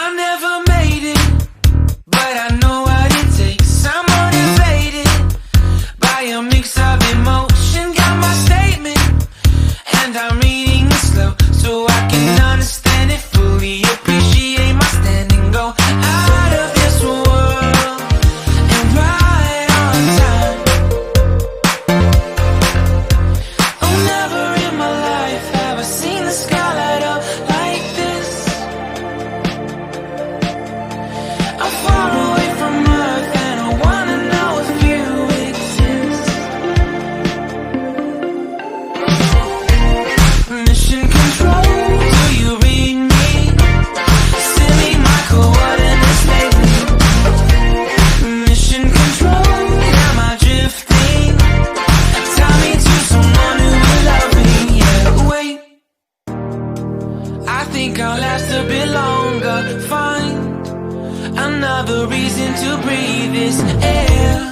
I never made it, but I know what it takes. I'm motivated by a mix of emotion. Got my statement, and I'm reading it slow so I can understand it fully. Appreciate my stand and go out of this world and right on time. Oh, never in my life have I seen the sky light up like this. I'm far away from Earth and I wanna know if you exist. Mission control, do you read me? Send me my coordinates lately. Mission control, am I drifting? Tie me to someone who will love me. Yeah, wait, I think I'll last a bit longer. Find another reason to breathe this air.